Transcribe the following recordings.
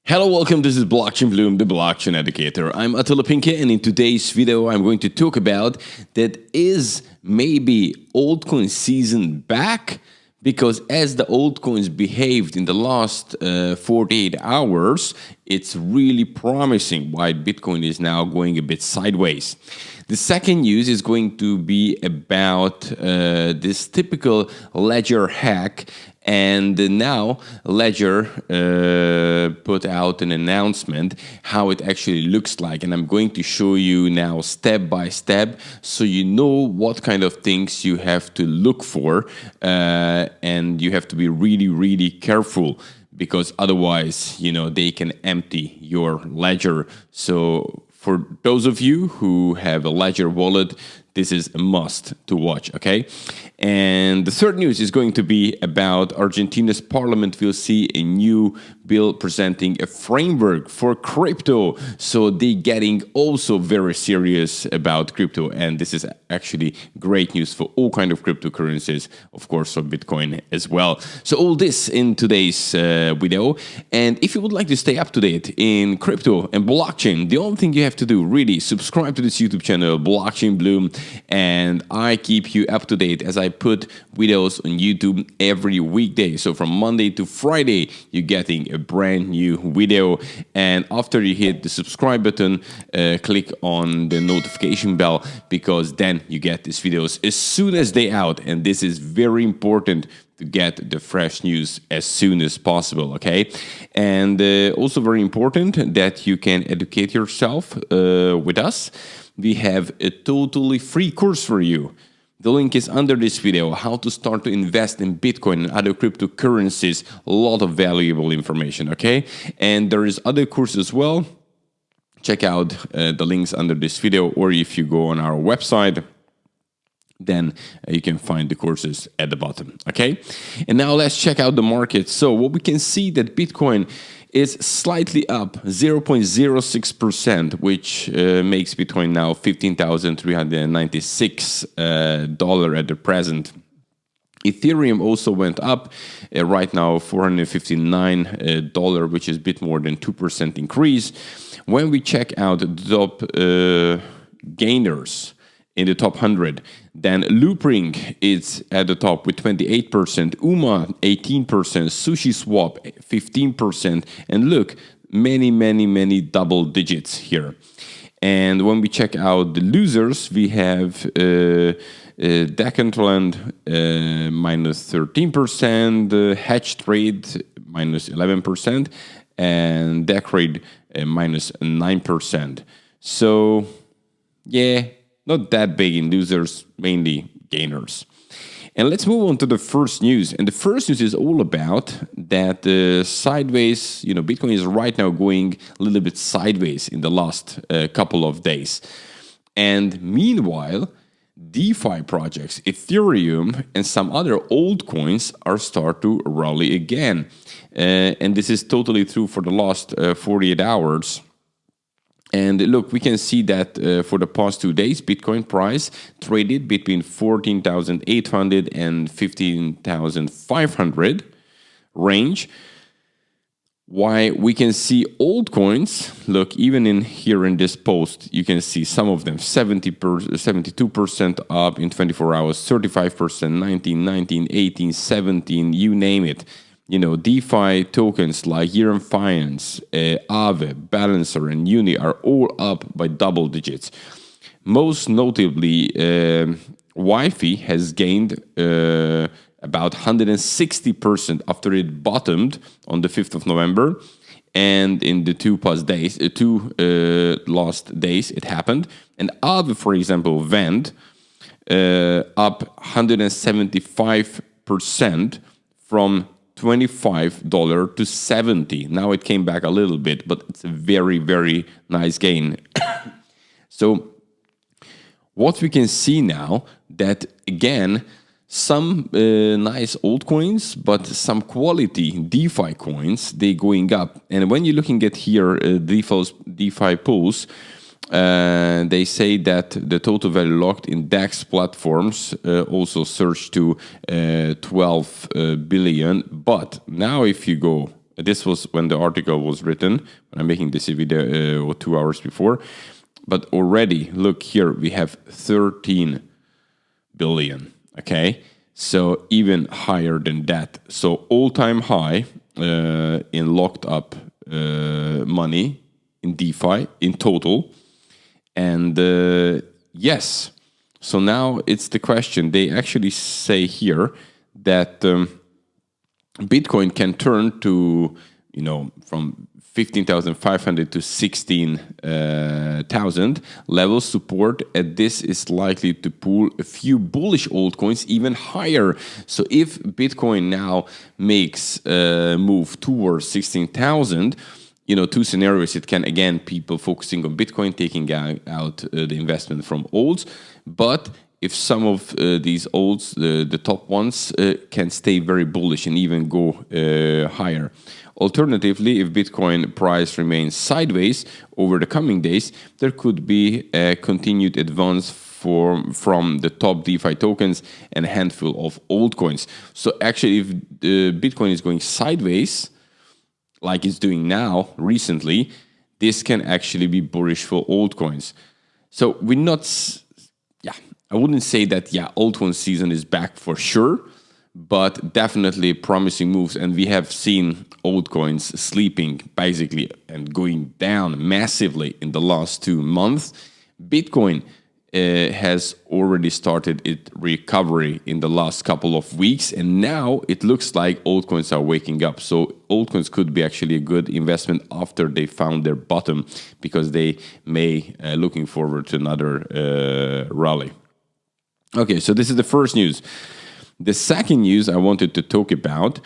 Hello, welcome. This is blockchainbloom, the blockchain educator. I'm Attila Pinke, and in today's video, I'm going to talk about that is maybe altcoin season back, because as the altcoins behaved in the last 48 hours, it's really promising why Bitcoin is now going a bit sideways. The second news is going to be about this typical Ledger hack. And now Ledger put out an announcement how it actually looks like. And I'm going to show you now step by step so you know what kind of things you have to look for. And you have to be really, really careful, because otherwise, they can empty your Ledger. So for those of you who have a Ledger wallet, this is a must to watch, okay? And the third news is going to be about Argentina's parliament will see a new bill presenting a framework for crypto. So they're getting also very serious about crypto. And this is actually great news for all kinds of cryptocurrencies, of course, for Bitcoin as well. So all this in today's video. And if you would like to stay up to date in crypto and blockchain, the only thing you have to do, really, subscribe to this YouTube channel, blockchainbloom. And I keep you up to date as I put videos on YouTube every weekday. So from Monday to Friday, you're getting a brand new video. And after you hit the subscribe button, click on the notification bell, because then you get these videos as soon as they're out. And this is very important to get the fresh news as soon as possible, okay? And also very important that you can educate yourself with us. We have a totally free course for you. The link is under this video, how to start to invest in Bitcoin and other cryptocurrencies. A lot of valuable information, okay? And there is other courses as well. Check out the links under this video, or if you go on our website, then you can find the courses at the bottom, okay? And now let's check out the market. So what we can see that Bitcoin is slightly up 0.06%, which makes Bitcoin now $15,396 at the present. Ethereum also went up, right now $459, which is a bit more than 2% increase. When we check out the top gainers in the top 100, then Loopring is at the top with 28%, UMA 18%, SushiSwap 15%, and look, many double digits here. And when we check out the losers, we have Decentraland minus 13%, Hedge Trade minus 11%, and Decrade minus 9%. So, yeah, not that big in losers, mainly gainers. And let's move on to the first news. And the first news is all about that sideways, Bitcoin is right now going a little bit sideways in the last couple of days. And meanwhile, DeFi projects, Ethereum and some other altcoins are start to rally again. And this is totally true for the last 48 hours. And look, we can see that for the past 2 days, Bitcoin price traded between 14,800 and 15,500 range. Why we can see altcoins, look, even in here in this post, you can see some of them 72% up in 24 hours, 35%, 19, 18, 17, you name it. DeFi tokens like Yearn Finance, Aave, Balancer, and Uni are all up by double digits. Most notably, Wi-Fi has gained about 160% after it bottomed on the 5th of November. And in the two last days, it happened. And Aave, for example, went up 175% from $25 to $70. Now it came back a little bit, but it's a very, very nice gain. So what we can see now that, again, some nice altcoins, but some quality DeFi coins, they're going up. And when you're looking at here, DeFi pools, They say that the total value locked in DEX platforms also surged to 12 billion. But now if you go This was when the article was written, when I'm making this video 2 hours before. But already, look here, we have 13 billion, okay? So even higher than that. So all-time high in locked up money in DeFi in total. And yes, so now it's the question. They actually say here that Bitcoin can turn to, from 15,500 to 16,000 level support, and this is likely to pull a few bullish altcoins even higher. So if Bitcoin now makes a move towards 16,000, two scenarios. It can, again, people focusing on Bitcoin, taking out the investment from alts. But if some of these alts, the top ones, can stay very bullish and even go higher. Alternatively, if Bitcoin price remains sideways over the coming days, there could be a continued advance from the top DeFi tokens and a handful of altcoins. So actually, if Bitcoin is going sideways, like it's doing now recently, this can actually be bullish for altcoins. So we're not, I wouldn't say that, altcoin season is back for sure, but definitely promising moves. And we have seen altcoins sleeping basically and going down massively in the last 2 months. Bitcoin has already started its recovery in the last couple of weeks, and now it looks like altcoins are waking up. So altcoins could be actually a good investment after they found their bottom, because they may looking forward to another rally. Okay, so this is the first news. The second news I wanted to talk about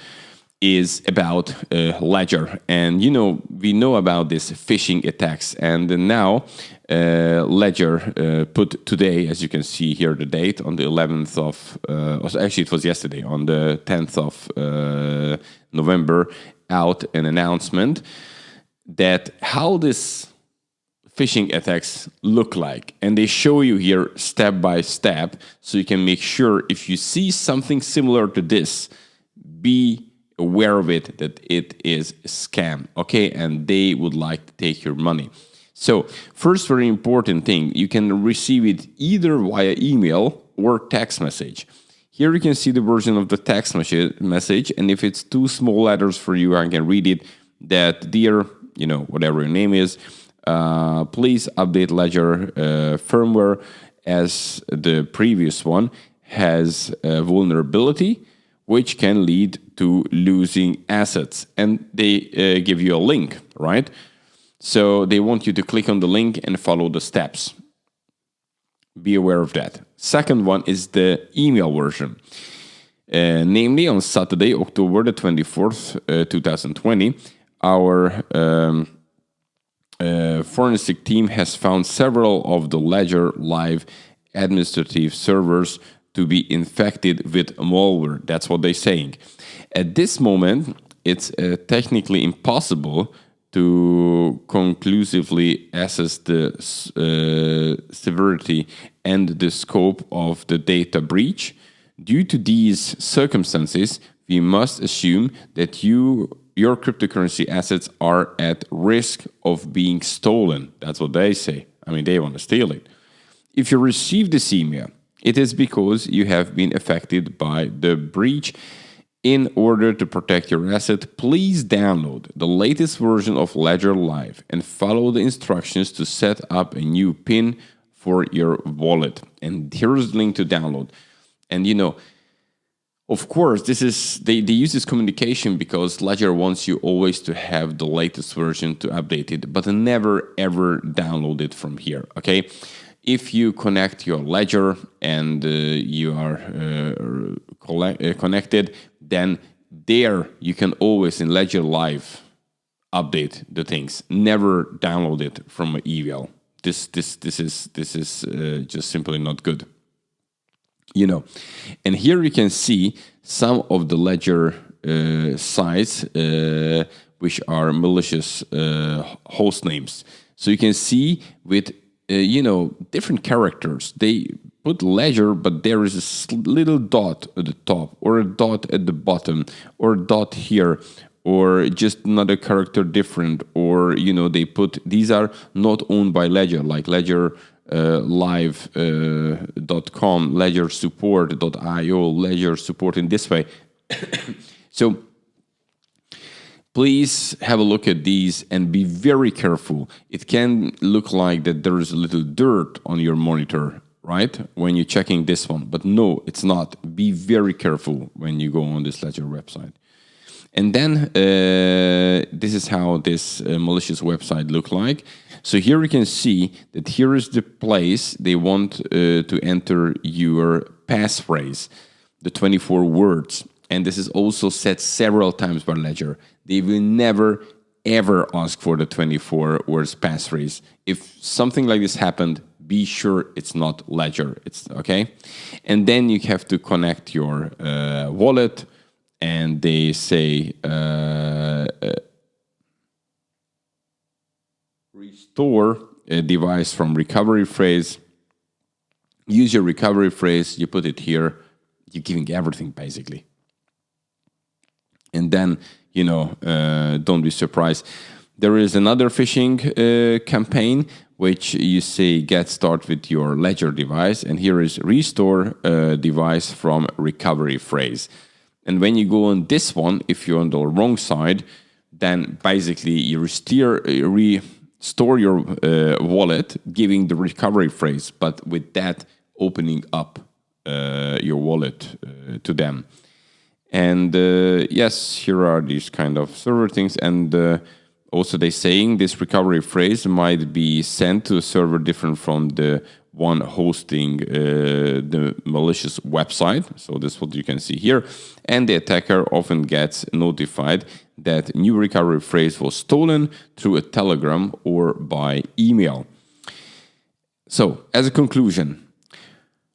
is about Ledger. And, we know about this phishing attacks. And now Ledger put today, as you can see here, the date on the 11th of, actually it was yesterday, on the 10th of November, out an announcement that how this phishing attacks look like. And they show you here step by step, so you can make sure if you see something similar to this, be aware of it, that it is a scam, okay? And they would like to take your money. So first, very important thing, you can receive it either via email or text message. Here you can see the version of the text message, and if it's too small letters for you, I can read it, that dear, whatever your name is, please update Ledger firmware, as the previous one has a vulnerability which can lead to losing assets. And they give you a link, right? So they want you to click on the link and follow the steps. Be aware of that. Second one is the email version. Namely, on Saturday, October the 24th, 2020, our forensic team has found several of the Ledger Live administrative servers to be infected with malware. That's what they're saying. At this moment, it's technically impossible to conclusively assess the severity and the scope of the data breach. Due to these circumstances, we must assume that your cryptocurrency assets are at risk of being stolen. That's what they say. I mean, they want to steal it. If you receive this email, it is because you have been affected by the breach. In order to protect your asset, please download the latest version of Ledger Live and follow the instructions to set up a new PIN for your wallet. And here's the link to download. And of course, this is they use this communication because Ledger wants you always to have the latest version to update it, but never ever download it from here, okay? If you connect your Ledger and you are connected, then there you can always in Ledger Live update the things. Never download it from an email. This is just simply not good. And here you can see some of the Ledger sites which are malicious host names. So you can see with different characters. They put Ledger, but there is a little dot at the top, or a dot at the bottom, or a dot here, or just another character different, or they put these are not owned by Ledger, like Ledger live.com, ledger support.io, ledger support in this way. So please have a look at these and be very careful. It can look like that there is a little dirt on your monitor, right, when you're checking this one, but no, it's not. Be very careful when you go on this Ledger website. And then this is how this malicious website look like. So here you can see that here is the place they want to enter your passphrase, the 24 words. And this is also said several times by Ledger. They will never, ever ask for the 24 words passphrase. If something like this happened, be sure it's not Ledger. It's okay. And then you have to connect your wallet. And they say, restore a device from recovery phrase. Use your recovery phrase. You put it here. You're giving everything, basically. And then, don't be surprised. There is another phishing campaign, which you say, get started with your Ledger device. And here is restore a device from recovery phrase. And when you go on this one, if you're on the wrong side, then basically you restore your wallet, giving the recovery phrase, but with that opening up your wallet to them. And yes, here are these kind of server things. And also they saying this recovery phrase might be sent to a server different from the one hosting the malicious website. So this is what you can see here. And the attacker often gets notified that new recovery phrase was stolen through a telegram or by email. So as a conclusion,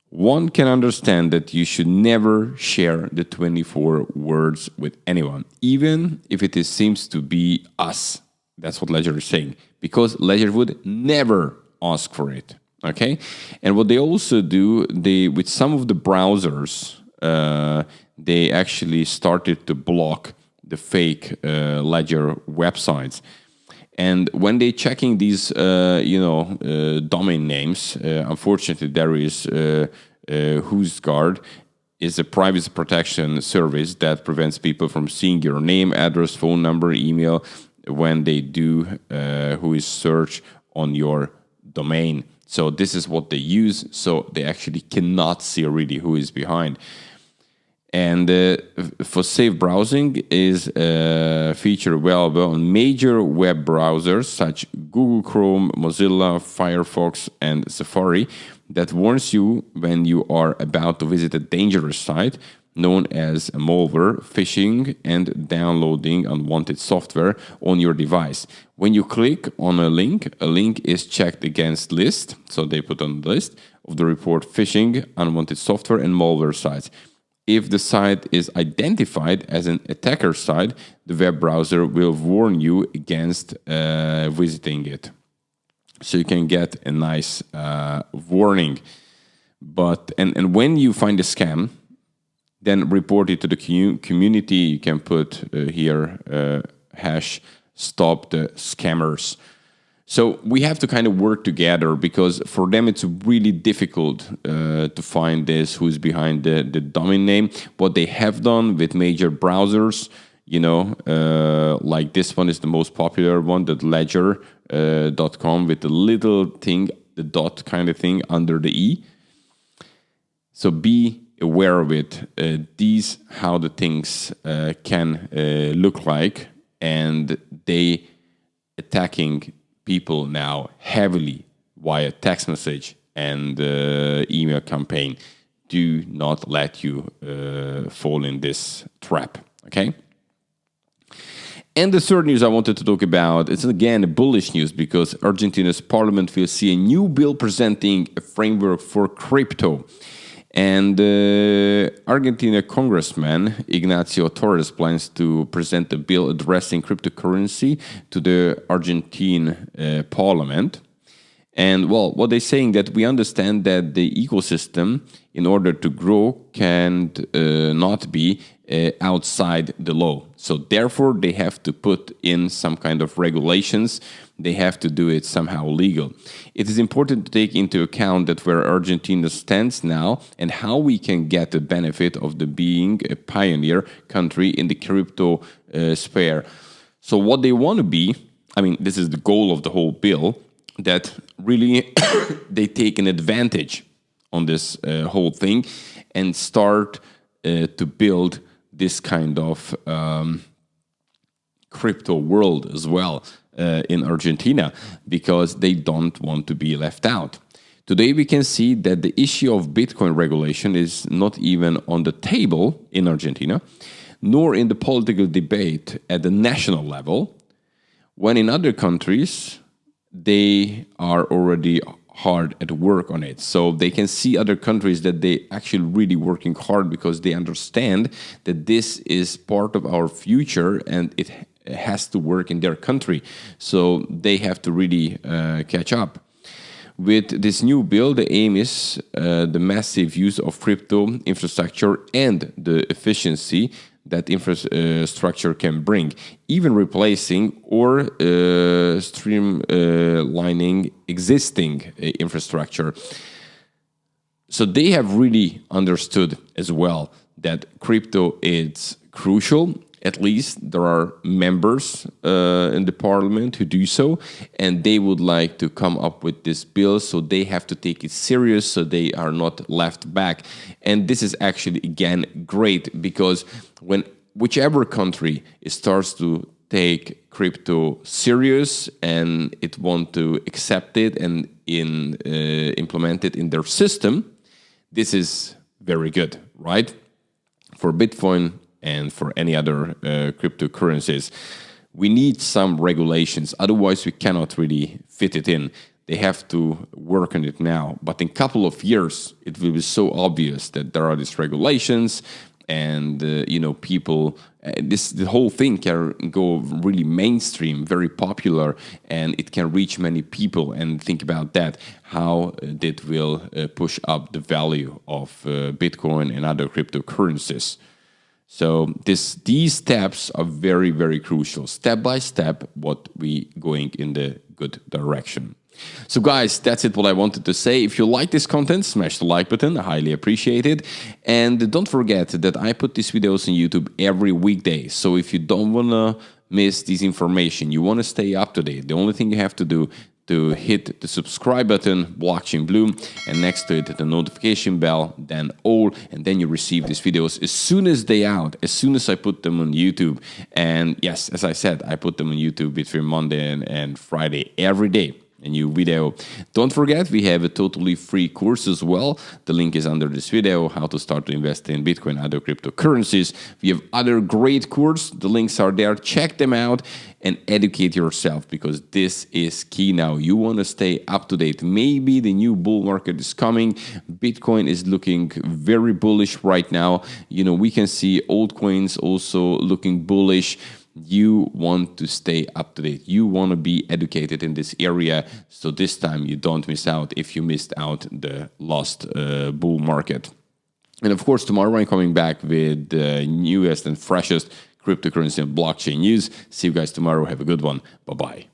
one can understand that you should never share the 24 words with anyone, even if it seems to be us. That's what Ledger is saying, because Ledger would never ask for it. Okay, and what they also do, with some of the browsers, they actually started to block the fake Ledger websites. And when they checking these, domain names, unfortunately, there is WhoisGuard is a privacy protection service that prevents people from seeing your name, address, phone number, email when they do Whois search on your domain. So this is what they use. So they actually cannot see really who is behind. And for safe browsing is a feature available on major web browsers such Google Chrome, Mozilla, Firefox, and Safari that warns you when you are about to visit a dangerous site known as malware, phishing, and downloading unwanted software on your device. When you click on a link is checked against list, so they put on the list of the report phishing, unwanted software, and malware sites. If the site is identified as an attacker site, the web browser will warn you against visiting it. So you can get a nice warning. But and when you find a scam, then report it to the community. You can put here hash stop the scammers. So we have to kind of work together, because for them it's really difficult to find this, who's behind the domain name. What they have done with major browsers, like this one is the most popular one, that ledger.com with the little thing, the dot kind of thing under the E. So be aware of it. These how the things can look like, and they attacking people now heavily via text message and email campaign. Do not let you fall in this trap, okay? And the third news I wanted to talk about, it's again a bullish news, because Argentina's parliament will see a new bill presenting a framework for crypto. And Argentina Congressman Ignacio Torres plans to present a bill addressing cryptocurrency to the Argentine parliament. And well, what they're saying that we understand that the ecosystem, in order to grow, can not be outside the law. So therefore, they have to put in some kind of regulations. They have to do it somehow legal. It is important to take into account that where Argentina stands now and how we can get the benefit of the being a pioneer country in the crypto sphere. So what they want to be, I mean, this is the goal of the whole bill, that really they take an advantage on this whole thing and start to build this kind of crypto world as well in Argentina, because they don't want to be left out. Today we can see that the issue of Bitcoin regulation is not even on the table in Argentina, nor in the political debate at the national level, when in other countries they are already hard at work on it. So they can see other countries that they actually really working hard because they understand that this is part of our future and it has to work in their country. So they have to really catch up. With this new bill, the aim is the massive use of crypto infrastructure and the efficiency that infrastructure can bring, even replacing or streamlining existing infrastructure. So they have really understood as well that crypto is crucial. At least there are members in the parliament who do so, and they would like to come up with this bill, so they have to take it serious so they are not left back. And this is actually, again, great, because when whichever country starts to take crypto serious and it want to accept it and implement it in their system, this is very good, right? For Bitcoin and for any other cryptocurrencies, we need some regulations. Otherwise, we cannot really fit it in. They have to work on it now. But in a couple of years, it will be so obvious that there are these regulations, and people. The whole thing can go really mainstream, very popular, and it can reach many people. And think about that, how it will push up the value of Bitcoin and other cryptocurrencies. So these steps are very, very crucial. Step by step, what we going in the good direction. So guys, that's it what I wanted to say. If you like this content, smash the like button. I highly appreciate it. And don't forget that I put these videos on YouTube every weekday. So if you don't want to miss this information, you want to stay up to date, the only thing you have to do to hit the subscribe button, blockchainbloom, and next to it the notification bell, then all, and then you receive these videos as soon as they out, as soon as I put them on YouTube. And yes, as I said, I put them on YouTube between Monday and Friday every day. A new video. Don't forget, we have a totally free course as well. The link is under this video, how to start to invest in Bitcoin and other cryptocurrencies. We have other great courses. The links are there. Check them out and educate yourself, because this is key now. You want to stay up to date. Maybe the new bull market is coming. Bitcoin is looking very bullish right now. We can see altcoins also looking bullish. You want to stay up to date. You want to be educated in this area, so this time you don't miss out if you missed out the last bull market. And of course, tomorrow I'm coming back with the newest and freshest cryptocurrency and blockchain news. See you guys tomorrow. Have a good one. Bye-bye.